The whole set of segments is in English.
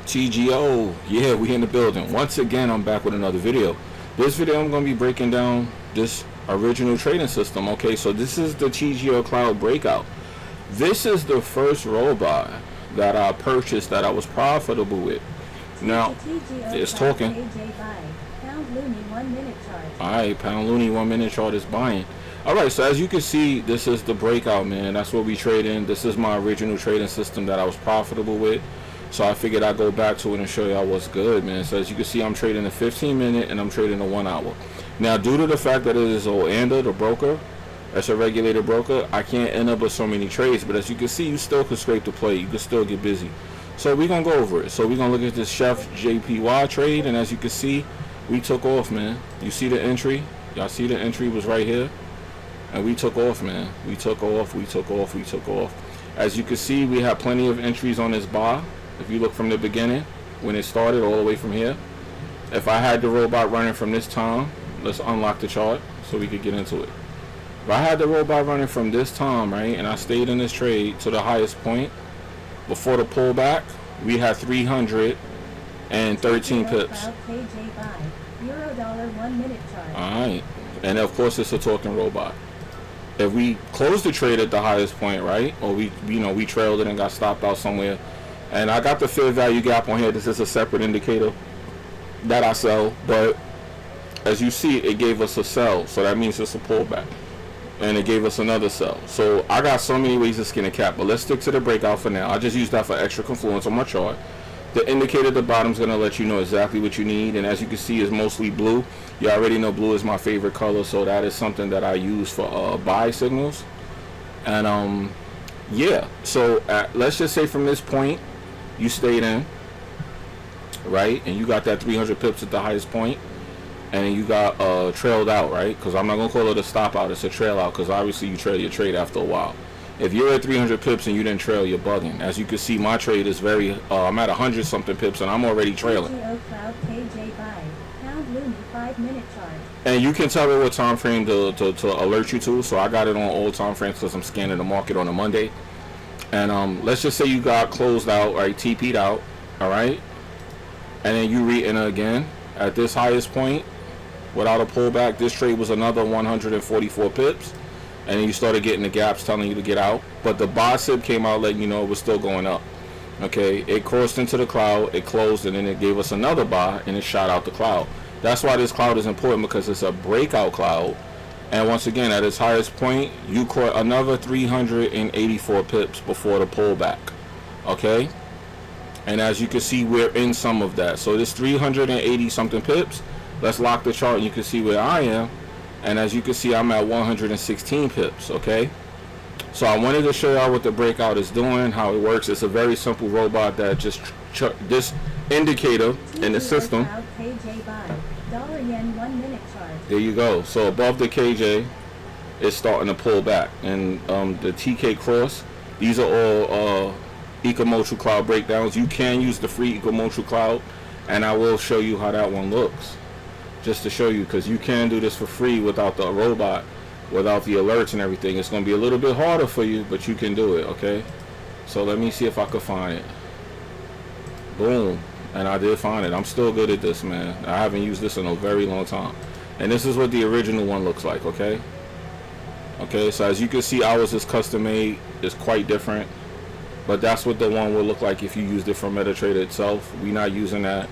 TGO, yeah, we in the building. Once again, I'm back with another video. This video, I'm going to be breaking down this original trading system. Okay, so this is the TGO Cloud Breakout. This is the first robot that I purchased that I was profitable with. Now, it's talking. Alright, pound loony 1 minute chart is buying. Alright, so as you can see, this is the breakout, man. That's what we trade in. This is my original trading system that I was profitable with. So I figured I'd go back to it and show y'all what's good, man. So as you can see, I'm trading a 15-minute and I'm trading a 1 hour. Now, due to the fact that it is Oanda, the broker, that's a regulated broker, I can't end up with so many trades. But as you can see, you still can scrape the plate. You can still get busy. So we're going to go over it. So we're going to look at this Chef JPY trade. And as you can see, we took off, man. You see the entry? Y'all see the entry was right here? And we took off, man. We took off, we took off, we took off. As you can see, we have plenty of entries on this bar. If you look from the beginning, when it started, all the way from here. If I had the robot running from this time, let's unlock the chart so we could get into it. If I had the robot running from this time, right, and I stayed in this trade to the highest point, before the pullback, we had 313 pips. Alright, and of course it's a talking robot. If we closed the trade at the highest point, right, or we trailed it and got stopped out somewhere, and I got the fair value gap on here. This is a separate indicator that I sell, but as you see, it gave us a sell, so that means it's a pullback, and it gave us another sell. So I got so many ways to skin a cat, but let's stick to the breakout for now. I just use that for extra confluence on my chart. The indicator at the bottom is going to let you know exactly what you need, and as you can see, it's mostly blue. You already know blue is my favorite color, so that is something that I use for buy signals. And yeah, so let's just say from this point you stayed in, right, and you got that 300 pips at the highest point, and you got trailed out, right, because I'm not going to call it a stop out, it's a trail out, because obviously you trail your trade after a while. If you're at 300 pips and you didn't trail, you're bugging. As you can see, my trade is very, I'm at 100 something pips and I'm already trailing. And you can tell me what time frame to alert you to, so I got it on all time frames because I'm scanning the market on a Monday. And let's just say you got closed out, right, TP'd out, all right, and then you re-enter again at this highest point without a pullback. This trade was another 144 pips, and then you started getting the gaps telling you to get out, but the buy sip came out letting you know it was still going up. Okay, it crossed into the cloud, it closed, and then it gave us another buy, and it shot out the cloud. That's why this cloud is important, because it's a breakout cloud. And once again, at its highest point, you caught another 384 pips before the pullback. Okay? And as you can see, we're in some of that. So this 380 something pips, let's lock the chart and you can see where I am. And as you can see, I'm at 116 pips. Okay? So I wanted to show y'all what the breakout is doing, how it works. It's a very simple robot that just this indicator in the system. $-1 minute chart. There you go. So above the KJ, it's starting to pull back, and the TK cross. These are all Ecomotion Cloud breakdowns. You can use the free Ecomotion Cloud, and I will show you how that one looks, just to show you, because you can do this for free without the robot, without the alerts and everything. It's going to be a little bit harder for you, but you can do it. Okay, so let me see if I can find it. Boom. And I did find it. I'm still good at this, man. I haven't used this in a very long time. And this is what the original one looks like, okay? Okay, so as you can see, ours is custom made. It's quite different. But that's what the one will look like if you used it from MetaTrader itself. We're not using that.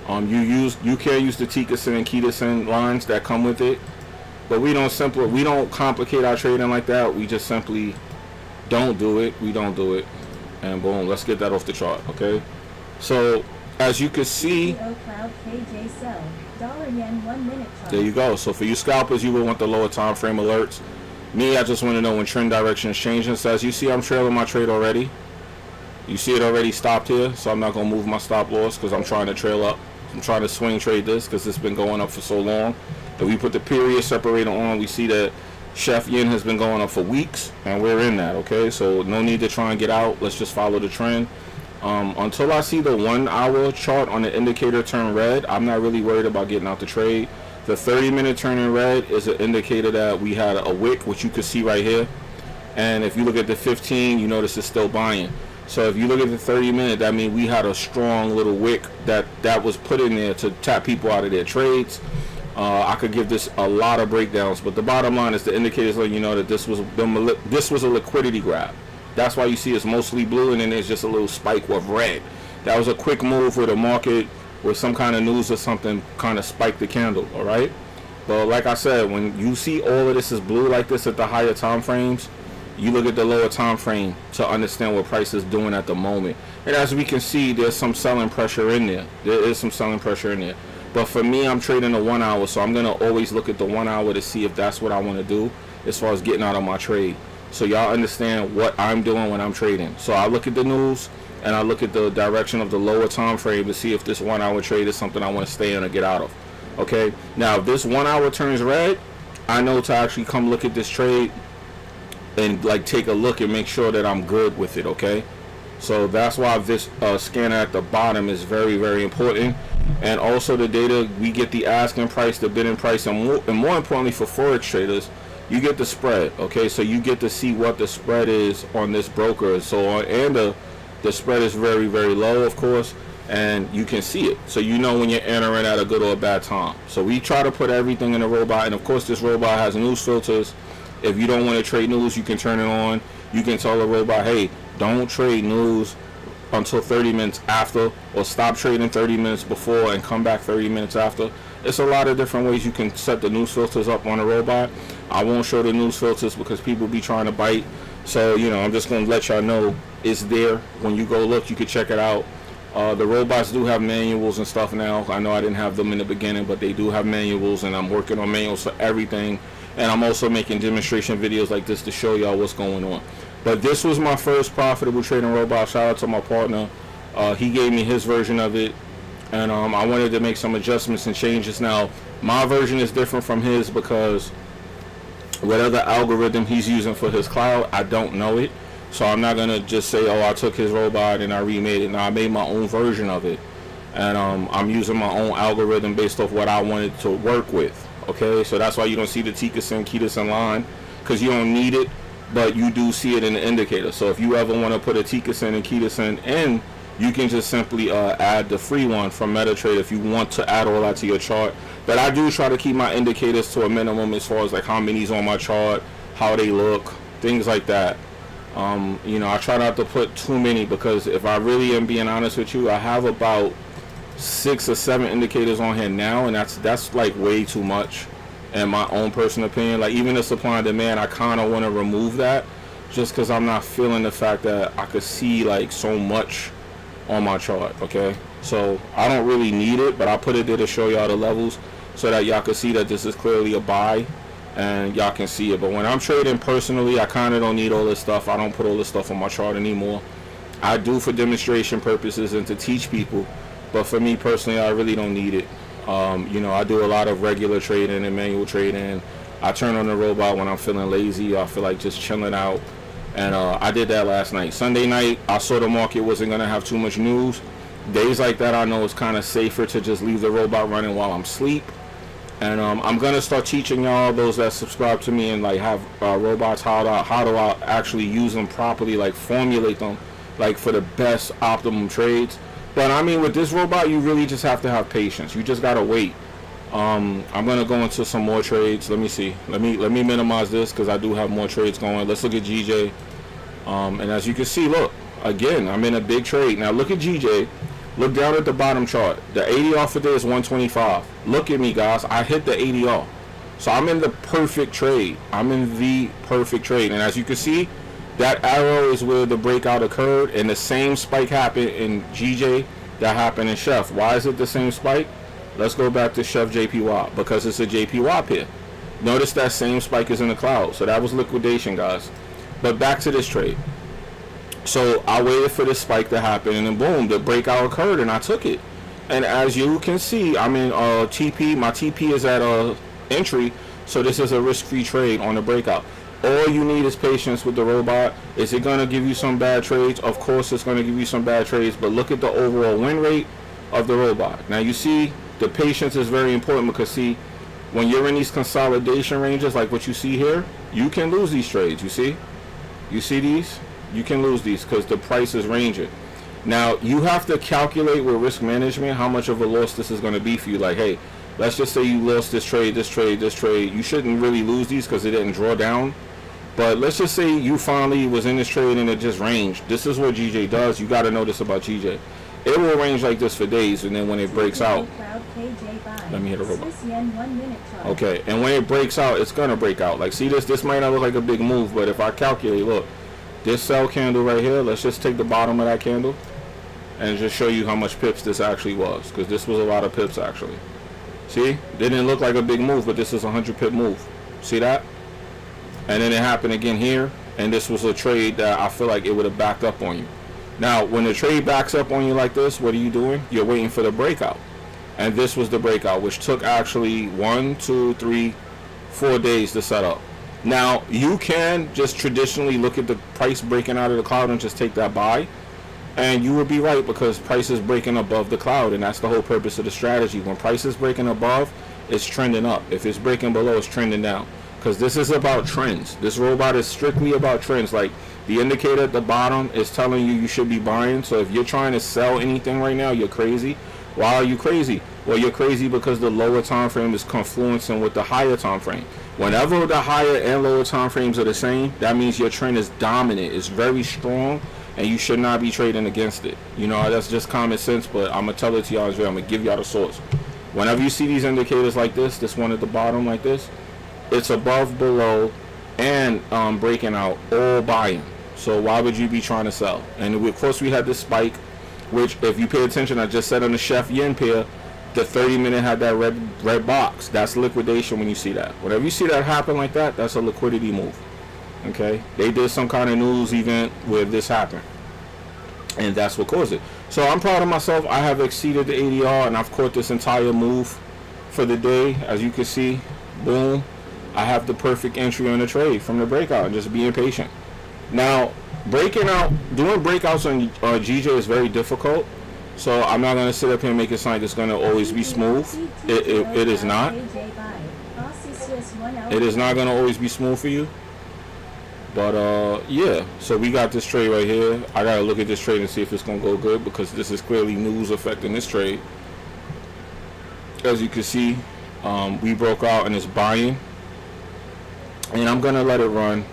You can use the Tikasin and Kitasin lines that come with it. But we don't complicate our trading like that. We just simply don't do it. We don't do it. And boom, let's get that off the chart, okay? So as you can see, there you go. So for you scalpers, you will want the lower time frame alerts. Me, I just want to know when trend direction is changing. So as you see, I'm trailing my trade already. You see it already stopped here, so I'm not going to move my stop loss because I'm trying to trail up. I'm trying to swing trade this because it's been going up for so long. If we put the period separator on, we see that Chef Yen has been going up for weeks, and we're in that, okay? So no need to try and get out. Let's just follow the trend. Until I see the 1 hour chart on the indicator turn red, I'm not really worried about getting out the trade. The 30-minute turn in red is an indicator that we had a wick, which you can see right here. And if you look at the 15, you notice it's still buying. So if you look at the 30-minute, that means we had a strong little wick that was put in there to tap people out of their trades. I could give this a lot of breakdowns, but the bottom line is the indicators letting you know that this was a liquidity grab. That's why you see it's mostly blue, and then there's just a little spike of red. That was a quick move where the market, with some kind of news or something, kind of spiked the candle. All right. But like I said, when you see all of this is blue like this at the higher time frames, you look at the lower time frame to understand what price is doing at the moment. And as we can see, there's some selling pressure in there. There is some selling pressure in there. But for me, I'm trading the 1 hour, so I'm going to always look at the 1 hour to see if that's what I want to do as far as getting out of my trade. So y'all understand what I'm doing when I'm trading. So I look at the news and I look at the direction of the lower time frame to see if this 1 hour trade is something I want to stay in or get out of. Okay, now if this 1 hour turns red, I know to actually come look at this trade and like take a look and make sure that I'm good with it. Okay, so that's why this scanner at the bottom is very, very important. And also the data, we get the asking price, the bidding price, and more importantly for forex traders, you get the spread. Okay, so you get to see what the spread is on this broker. So and the spread is very, very low, of course, and you can see it, so you know when you're entering at a good or a bad time. So we try to put everything in the robot, and of course this robot has news filters. If you don't want to trade news, you can turn it on. You can tell the robot, hey, don't trade news until 30 minutes after, or stop trading 30 minutes before and come back 30 minutes after. It's a lot of different ways you can set the news filters up on a robot. I won't show the news filters because people be trying to bite. So, you know, I'm just going to let y'all know it's there. When you go look, you can check it out. The robots do have manuals and stuff now. I know I didn't have them in the beginning, but they do have manuals, and I'm working on manuals for everything. And I'm also making demonstration videos like this to show y'all what's going on. But this was my first profitable trading robot. Shout out to my partner. He gave me his version of it, and I wanted to make some adjustments and changes. Now, my version is different from his because whatever algorithm he's using for his cloud, I don't know it. So I'm not going to just say, oh, I took his robot and I remade it. Now, I made my own version of it. And I'm using my own algorithm based off what I wanted to work with. Okay, so that's why you don't see the Kitasen line, because you don't need it, but you do see it in the indicator. So if you ever want to put a Kitasen and Kitasen in, you can just simply add the free one from MetaTrader if you want to add all that to your chart. But I do try to keep my indicators to a minimum as far as like how many's on my chart, how they look, things like that. You know, I try not to put too many, because if I really am being honest with you, I have about 6 or 7 indicators on here now, and that's like way too much in my own personal opinion. Like even the supply and demand, I kind of want to remove that just because I'm not feeling the fact that I could see like so much on my chart. Okay, so I don't really need it, but I put it there to show y'all the levels so that y'all can see that this is clearly a buy and y'all can see it. But when I'm trading personally, I kind of don't need all this stuff. I don't put all this stuff on my chart anymore. I do for demonstration purposes and to teach people, but for me personally, I really don't need it. You know, I do a lot of regular trading and manual trading. I turn on the robot when I'm feeling lazy, I feel like just chilling out, and I did that last night. Sunday night, I saw the market wasn't going to have too much news. Days like that, I know it's kind of safer to just leave the robot running while I'm asleep. And I'm going to start teaching y'all, those that subscribe to me and like have robots, how do I actually use them properly, like formulate them like for the best optimum trades. But I mean, with this robot, you really just have to have patience. You just got to wait. I'm going to go into some more trades. Let me see. Let me minimize this because I do have more trades going. Let's look at GJ. And as you can see, look, again, I'm in a big trade. Now look at GJ. Look down at the bottom chart. The ADR for there is 125. Look at me, guys. I hit the ADR. So I'm in the perfect trade. I'm in the perfect trade. And as you can see, that arrow is where the breakout occurred, and the same spike happened in GJ that happened in Chef. Why is it the same spike? Let's go back to Chef JPY, because it's a JPY pair. Notice that same spike is in the cloud. So that was liquidation, guys. But back to this trade. So I waited for this spike to happen, and then boom, the breakout occurred, and I took it. And as you can see, I'm in TP. My TP is at entry, so this is a risk-free trade on the breakout. All you need is patience with the robot. Is it going to give you some bad trades? Of course it's going to give you some bad trades, but look at the overall win rate of the robot. Now you see the patience is very important, because see, when you're in these consolidation ranges like what you see here, you can lose these trades. You see these? You can lose these because the price is ranging. Now, you have to calculate with risk management how much of a loss this is going to be for you. Like, hey, let's just say you lost this trade, this trade, this trade. You shouldn't really lose these because it didn't draw down. But let's just say you finally was in this trade and it just ranged. This is what GJ does. You got to know this about GJ. It will range like this for days, and then when it breaks out, let me hit a robot. Okay, and when it breaks out, it's gonna break out. Like, see this? This might not look like a big move, but if I calculate, look, this sell candle right here. Let's just take the bottom of that candle and just show you how much pips this actually was, because this was a lot of pips actually. See, didn't look like a big move, but this is a 100 pip move. See that? And then it happened again here, and this was a trade that I feel like it would have backed up on you. Now, when the trade backs up on you like this, what are you doing? You're waiting for the breakout. And this was the breakout, which took actually 1, 2, 3, 4 days to set up. Now, you can just traditionally look at the price breaking out of the cloud and just take that buy. And you would be right, because price is breaking above the cloud, and that's the whole purpose of the strategy. When price is breaking above, it's trending up. If it's breaking below, it's trending down. Because this is about trends. This robot is strictly about trends. Like, the indicator at the bottom is telling you should be buying. So if you're trying to sell anything right now, you're crazy. Why are you crazy? Well, you're crazy because the lower time frame is confluencing with the higher time frame. Whenever the higher and lower time frames are the same, that means your trend is dominant. It's very strong, and you should not be trading against it. You know, that's just common sense, but I'm going to tell it to y'all as well. I'm going to give y'all the source. Whenever you see these indicators like this one at the bottom like this, it's above, below, and breaking out, all buying. So why would you be trying to sell? And of course we had this spike, which if you pay attention, I just said on the Chef Yen pair, the 30-minute had that red box. That's liquidation when you see that. Whenever you see that happen like that, that's a liquidity move. Okay? They did some kind of news event where this happened, and that's what caused it. So I'm proud of myself. I have exceeded the ADR, and I've caught this entire move for the day. As you can see, boom. I have the perfect entry on the trade from the breakout, and just being patient. Now, doing breakouts on GJ is very difficult, so I'm not going to sit up here and make it sound like it's going to always be smooth. It is not. It is not going to always be smooth for you. But, yeah, so we got this trade right here. I got to look at this trade and see if it's going to go good, because this is clearly news affecting this trade. As you can see, we broke out and it's buying. And I'm going to let it run.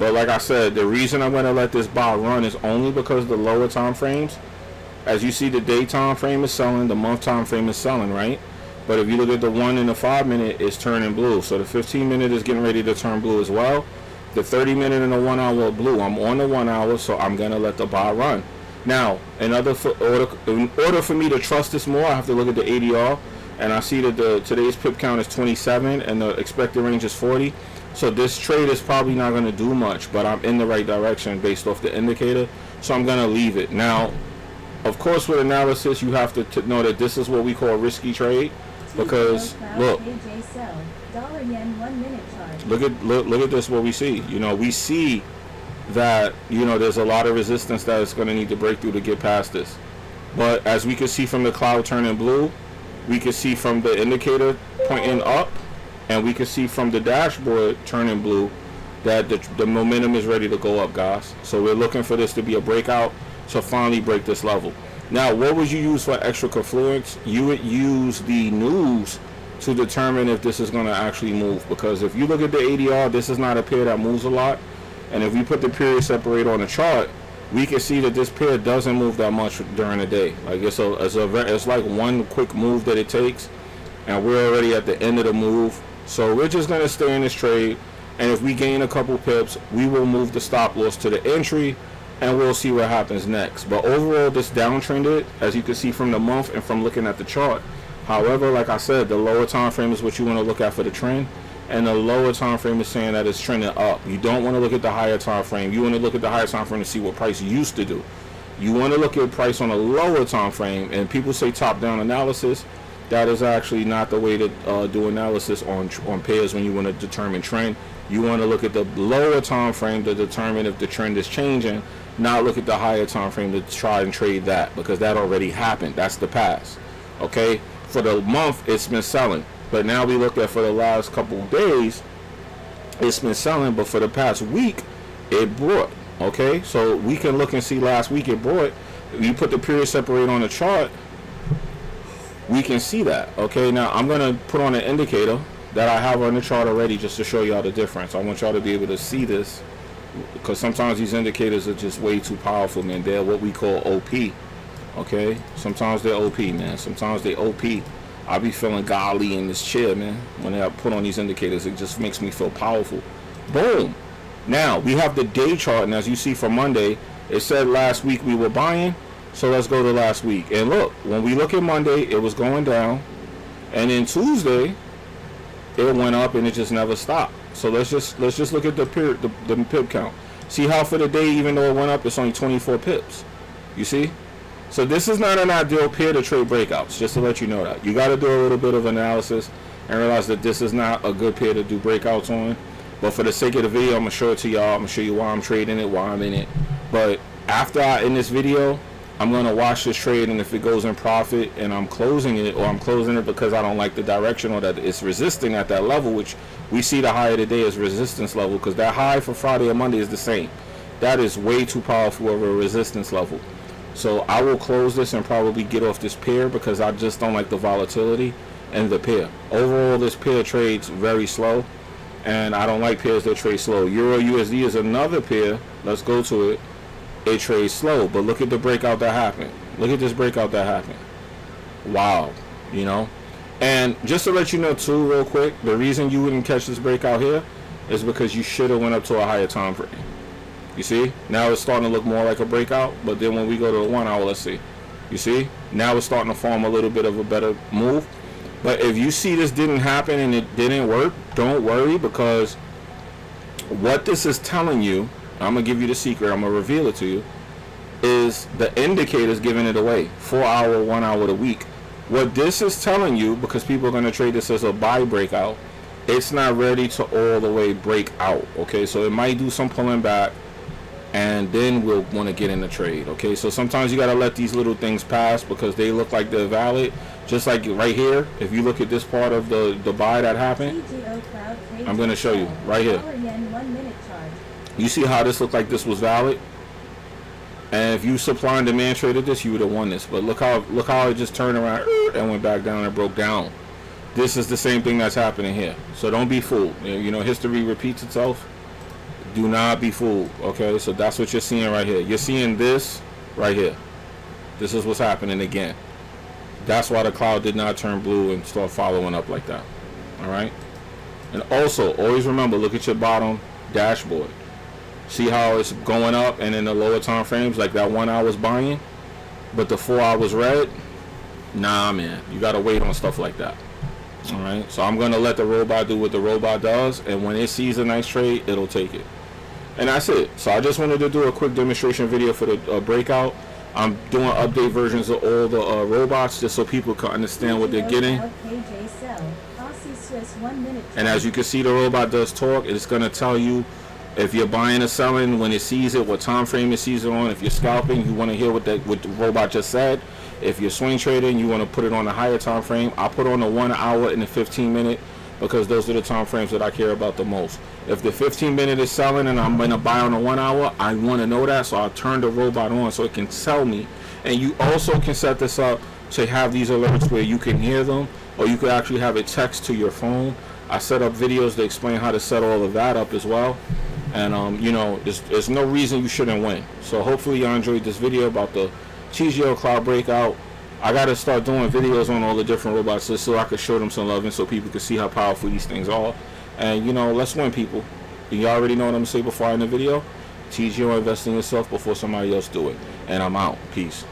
But like I said, the reason I'm going to let this buy run is only because the lower time frames, as you see, the day time frame is selling, the month time frame is selling, right? But if you look at the 1 and the 5 minute, it's turning blue. So the 15 minute is getting ready to turn blue as well. The 30 minute and the 1 hour blue. I'm on the 1 hour, so I'm going to let the buy run. Now, in order for me to trust this more, I have to look at the ADR. And I see that today's pip count is 27 and the expected range is 40. So this trade is probably not going to do much, but I'm in the right direction based off the indicator. So I'm going to leave it. Now, of course, with analysis, you have to know that this is what we call a risky trade, because look at this, what we see. You know, we see that, you know, there's a lot of resistance that is going to need to break through to get past this. But as we can see from the cloud turning blue, we can see from the indicator pointing up, and we can see from the dashboard turning blue that the momentum is ready to go up, guys. So we're looking for this to be a breakout to finally break this level. Now, what would you use for extra confluence? You would use the news to determine if this is going to actually move. Because if you look at the ADR, this is not a pair that moves a lot. And if we put the period separator on the chart, we can see that this pair doesn't move that much during the day. Like it's like one quick move that it takes, and we're already at the end of the move. So we're just going to stay in this trade, and if we gain a couple pips, we will move the stop loss to the entry, and we'll see what happens next. But overall, this downtrended, as you can see from the month and from looking at the chart. However, like I said, the lower time frame is what you want to look at for the trend, and the lower time frame is saying that it's trending up. You don't want to look at the higher time frame. You want to look at the higher time frame to see what price used to do. You want to look at price on a lower time frame, and people say top-down analysis. That is actually not the way to do analysis on pairs when you want to determine trend. You want to look at the lower time frame to determine if the trend is changing, not look at the higher time frame to try and trade that, because that already happened. That's the past. Okay? For the month, it's been selling. But now we look at for the last couple of days, it's been selling. But for the past week, it broke. Okay, so we can look and see last week it brought. If you put the period separate on the chart, we can see that. Okay, now I'm gonna put on an indicator that I have on the chart already just to show y'all the difference. I want y'all to be able to see this because sometimes these indicators are just way too powerful, man. They're what we call OP. Okay, sometimes they're OP, man. Sometimes they OP. I be feeling godly in this chair, man. When I put on these indicators, it just makes me feel powerful. Boom. Now we have the day chart, and as you see for Monday, it said last week we were buying. So let's go to last week. And look, when we look at Monday, it was going down, and then Tuesday, it went up, and it just never stopped. So let's just look at the period, the pip count. See how for the day, even though it went up, it's only 24 pips. You see? So this is not an ideal pair to trade breakouts, just to let you know that. You got to do a little bit of analysis and realize that this is not a good pair to do breakouts on. But for the sake of the video, I'm going to show it to y'all. I'm going to show you why I'm trading it, why I'm in it. But after I end this video, I'm going to watch this trade, and if it goes in profit and I'm closing it, or I'm closing it because I don't like the direction or that it's resisting at that level, which we see the high of the day as resistance level, because that high for Friday and Monday is the same. That is way too powerful of a resistance level. So I will close this and probably get off this pair because I just don't like the volatility and the pair. Overall, this pair trades very slow, and I don't like pairs that trade slow. Euro USD is another pair. Let's go to it. It trades slow, but look at the breakout that happened. Look at this breakout that happened. Wow, you know. And just to let you know too, real quick, the reason you wouldn't catch this breakout here is because you should have went up to a higher time frame. You see, now it's starting to look more like a breakout, but then when we go to the 1 hour, let's see. You see, now it's starting to form a little bit of a better move. But if you see this didn't happen and it didn't work, don't worry, because what this is telling you, I'm going to give you the secret, I'm going to reveal it to you, is the indicators giving it away. 4 hour, 1 hour a week. What this is telling you, because people are going to trade this as a buy breakout, it's not ready to all the way break out. Okay, so it might do some pulling back, and then we'll want to get in the trade. Okay, so sometimes you got to let these little things pass because they look like they're valid. Just like right here, if you look at this part of the buy that happened, I'm going to show you right here. You see how this looked like this was valid? And if you supply and demand traded this, you would have won this. But look how it just turned around and went back down and broke down. This is the same thing that's happening here. So don't be fooled. You know, history repeats itself. Do not be fooled. Okay, so that's what you're seeing right here. You're seeing this right here. This is what's happening again. That's why the cloud did not turn blue and start following up like that. All right. And also, always remember, look at your bottom dashboard. See how it's going up, and in the lower time frames, like that 1 hour's buying, but the 4 hours red. Nah, man, you gotta wait on stuff like that. All right. So I'm gonna let the robot do what the robot does, and when it sees a nice trade, it'll take it. And that's it. So I just wanted to do a quick demonstration video for the breakout. I'm doing update versions of all the robots just so people can understand what they're getting. And as you can see, the robot does talk. It's going to tell you if you're buying or selling, when it sees it, what time frame it sees it on. If you're scalping, you want to hear what the robot just said. If you're swing trading, you want to put it on a higher time frame. I put on the 1 hour and the 15 minute because those are the time frames that I care about the most. If the 15 minute is selling and I'm going to buy on the 1 hour, I want to know that, so I'll turn the robot on so it can tell me. And you also can set this up to have these alerts where you can hear them, or you could actually have it text to your phone. I set up videos to explain how to set all of that up as well. And you know, there's no reason you shouldn't win. So hopefully y'all enjoyed this video about the TGO cloud breakout. I got to start doing videos on all the different robots just so I could show them some love and so people can see how powerful these things are. And you know, let's win, people. You already know what I'm going to say before I end the video. TGO, invest in yourself before somebody else do it. And I'm out. Peace.